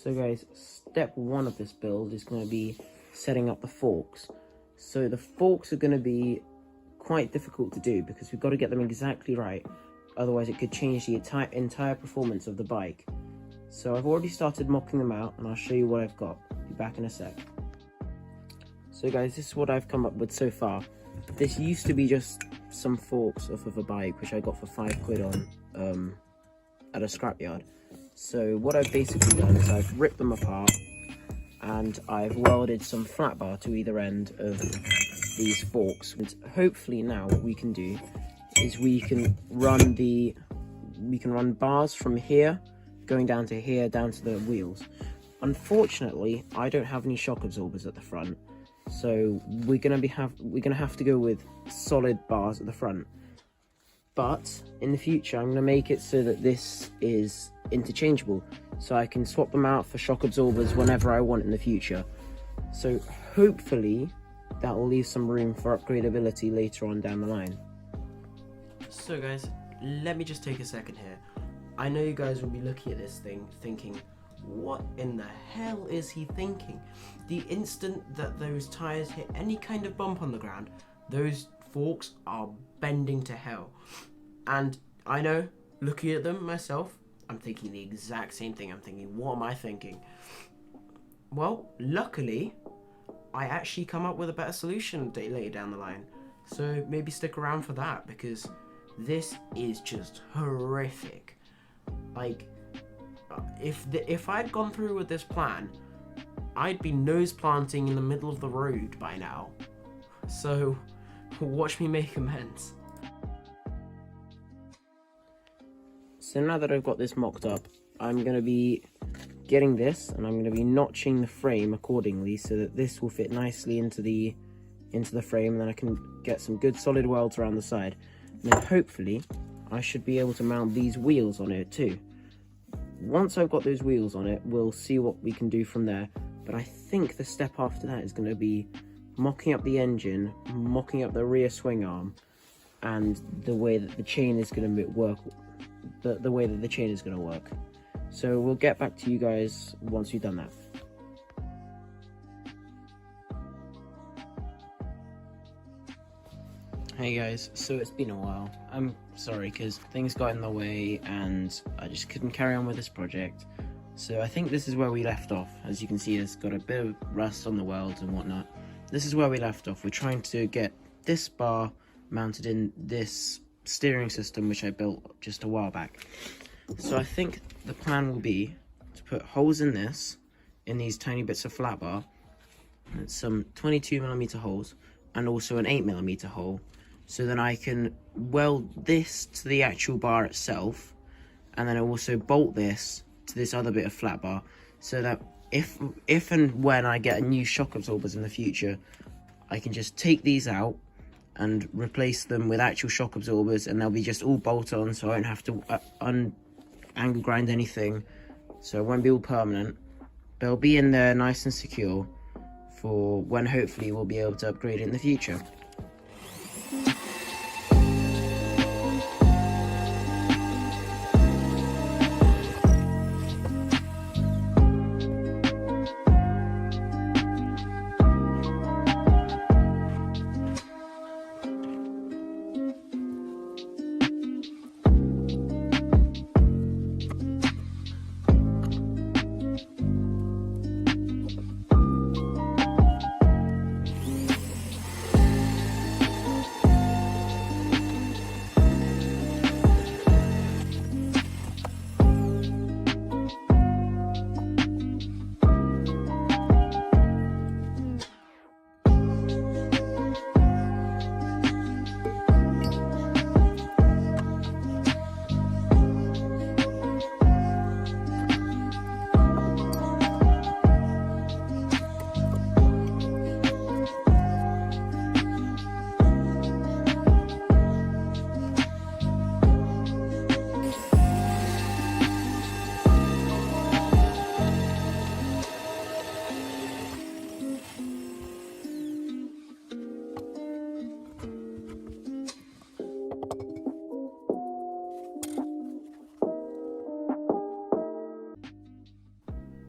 So guys, step one of this build is going to be setting up the forks. So the forks are going to be quite difficult to do because we've got to get them exactly right. Otherwise it could change the entire performance of the bike. So I've already started mocking them out and I'll show you what I've got. Be back in a sec. So guys, this is what I've come up with so far. This used to be just some forks off of a bike which I got for £5 on at a scrapyard. So what I've basically done is I've ripped them apart and I've welded some flat bar to either end of these forks. And hopefully now what we can do is we can run bars from here going down to here down to the wheels. Unfortunately, I don't have any shock absorbers at the front, so we're gonna have to go with solid bars at the front. But in the future, I'm gonna make it so that this is interchangeable, so I can swap them out for shock absorbers whenever I want in the future. So hopefully that will leave some room for upgradability later on down the line. So guys, let me just take a second here. I know you guys will be looking at this thing thinking, what in the hell is he thinking? The instant that those tires hit any kind of bump on the ground, those forks are bending to hell. And I know, looking at them myself, I'm thinking the exact same thing. I'm thinking, what am I thinking? Well, luckily, I actually come up with a better solution later down the line. So maybe stick around for that, because this is just horrific. Like, if I'd gone through with this plan, I'd be nose planting in the middle of the road by now. So watch me make amends. So now that I've got this mocked up, I'm going to be getting this and I'm going to be notching the frame accordingly so that this will fit nicely into the frame, and then I can get some good solid welds around the side. And then hopefully I should be able to mount these wheels on it too. Once I've got those wheels on it, we'll see what we can do from there. But I think the step after that is going to be mocking up the engine, mocking up the rear swing arm, and the way that the chain is going to work. The way that the chain is going to work. So we'll get back to you guys once we've done that. Hey guys, so it's been a while. I'm sorry because things got in the way and I just couldn't carry on with this project. So I think this is where we left off. As you can see, it's got a bit of rust on the welds and whatnot. This is where we left off. We're trying to get this bar mounted in this steering system which I built just a while back. So I think the plan will be to put holes in these tiny bits of flat bar, and some 22mm holes and also an 8mm hole, so then I can weld this to the actual bar itself, and then I also bolt this to this other bit of flat bar, so that if and when I get new shock absorbers in the future, I can just take these out and replace them with actual shock absorbers, and they'll be just all bolt on, so I don't have to angle grind anything, so it won't be all permanent. They'll be in there nice and secure for when hopefully we'll be able to upgrade it in the future.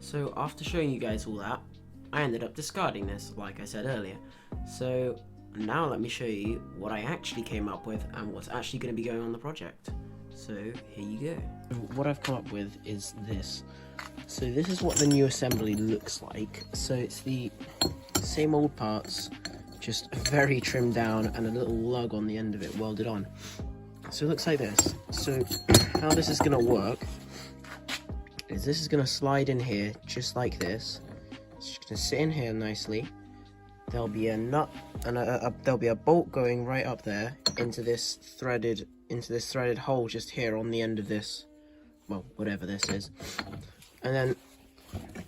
So after showing you guys all that, I ended up discarding this, like I said earlier. So now let me show you what I actually came up with and what's actually going to be going on the project. So here you go. What I've come up with is this. So this is what the new assembly looks like. So it's the same old parts, just very trimmed down and a little lug on the end of it welded on. So it looks like this. So how this is going to work is this is going to slide in here just like this. It's just going to sit in here nicely. There'll be a nut and there'll be a bolt going right up there into this threaded hole just here on the end of this, well, whatever this is. And then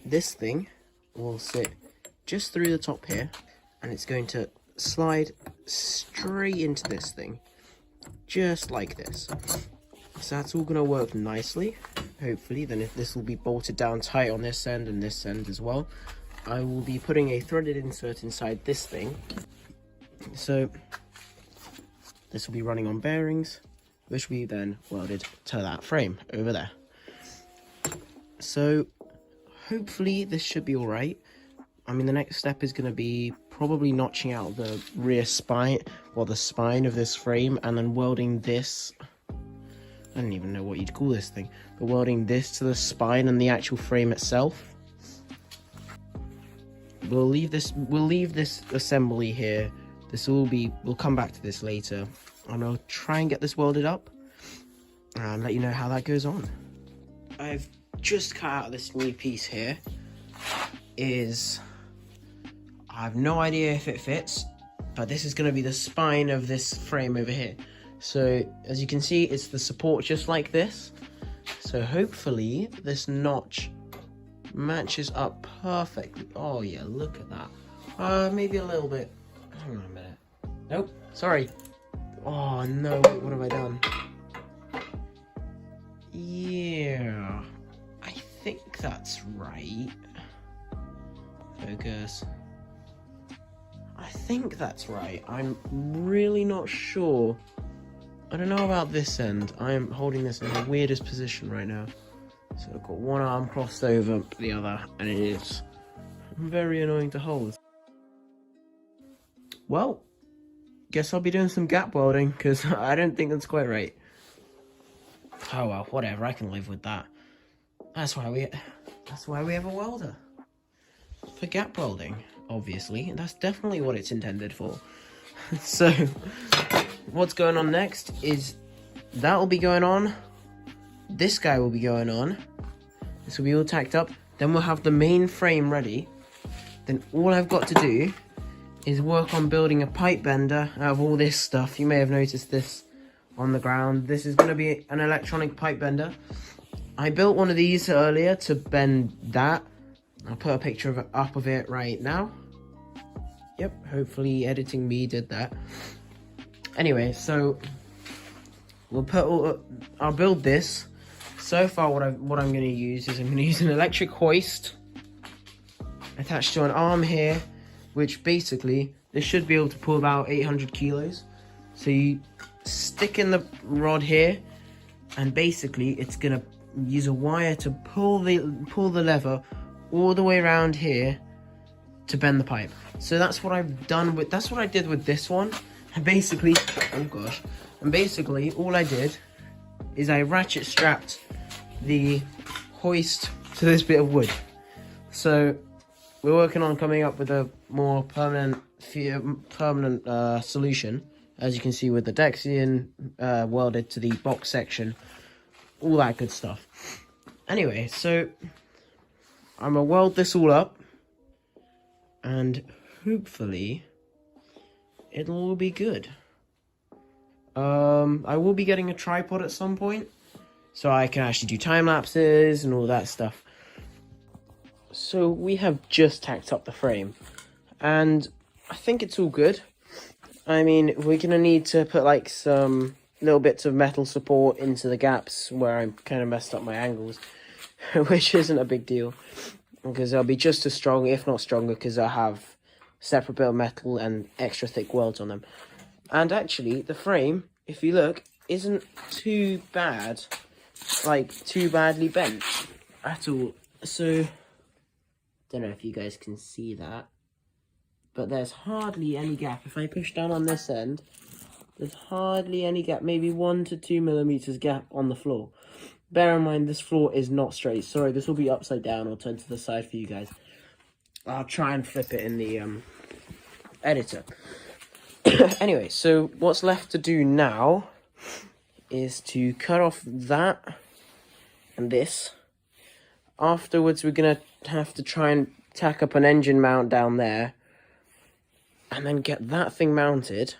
this thing will sit just through the top here, and it's going to slide straight into this thing, just like this. So that's all going to work nicely, hopefully. Then if this will be bolted down tight on this end and this end as well, I will be putting a threaded insert inside this thing. So this will be running on bearings, which will be then welded to that frame over there. So hopefully this should be all right. I mean, the next step is going to be probably notching out the rear spine, or the spine of this frame, and then welding this, I don't even know what you'd call this thing, but welding this to the spine and the actual frame itself. We'll leave this assembly here. We'll come back to this later, and I'll try and get this welded up and let you know how that goes on. I've just cut out this new piece here. I have no idea if it fits, but this is going to be the spine of this frame over here. So as you can see, it's the support just like this. So hopefully this notch matches up perfectly. Oh yeah, look at that. Maybe a little bit. Hang on a minute. Nope, sorry. Oh no, wait, what have I done? Yeah, I think that's right. Focus. I think that's right. I'm really not sure. I don't know about this end. I am holding this in the weirdest position right now. So I've got one arm crossed over the other, and it is very annoying to hold. Well, guess I'll be doing some gap welding, because I don't think that's quite right. Oh well, whatever, I can live with that. That's why we have a welder. For gap welding, obviously. That's definitely what it's intended for. So, what's going on next is that will be going on. This guy will be going on. This will be all tacked up. Then we'll have the main frame ready. Then all I've got to do is work on building a pipe bender out of all this stuff. You may have noticed this on the ground. This is going to be an electronic pipe bender. I built one of these earlier to bend that. I'll put a picture up of it right now. Yep, hopefully editing me did that. Anyway, so I'll build this. So far, what I'm going to use is I'm going to use an electric hoist attached to an arm here, which basically this should be able to pull about 800 kilos. So you stick in the rod here, and basically it's going to use a wire to pull the lever all the way around here to bend the pipe. So that's what I've done with, that's what I did with this one. And basically, oh gosh, and basically all I did is I ratchet strapped the hoist to this bit of wood. So we're working on coming up with a more permanent solution, as you can see, with the Dexian welded to the box section, all that good stuff. Anyway, so I'm gonna weld this all up, and hopefully it'll all be good. I will be getting a tripod at some point, so I can actually do time lapses and all that stuff. So we have just tacked up the frame, and I think it's all good. I mean, we're gonna need to put like some little bits of metal support into the gaps where I'm kind of messed up my angles, which isn't a big deal, because they'll be just as strong, if not stronger, because I have separate bit of metal and extra thick welds on them. And actually, the frame, if you look, isn't too bad, like too badly bent at all. So Don't know if you guys can see that, but there's hardly any gap. If I push down on this end, there's hardly any gap, maybe 1 to 2 millimeters gap on the floor. Bear in mind, this floor is not straight. Sorry, this will be upside down or turned to the side for you guys. I'll try and flip it in the editor. Anyway, so what's left to do now is to cut off that and this. Afterwards, we're going to have to try and tack up an engine mount down there and then get that thing mounted.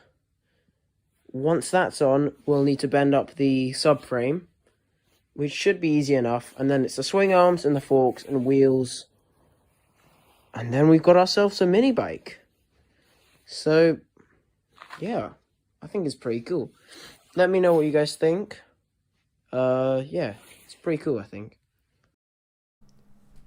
Once that's on, we'll need to bend up the subframe, which should be easy enough. And then it's the swing arms and the forks and wheels. And then we've got ourselves a mini bike. So, yeah, I think it's pretty cool. Let me know what you guys think. Yeah, it's pretty cool, I think.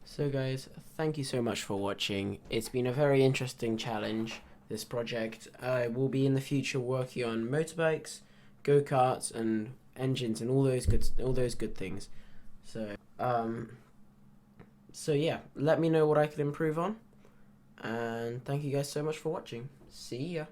So guys, thank you so much for watching. It's been a very interesting challenge, this project. I will be in the future working on motorbikes, go-karts, and engines, and all those good things. So yeah, let me know what I could improve on. And thank you guys so much for watching. See ya.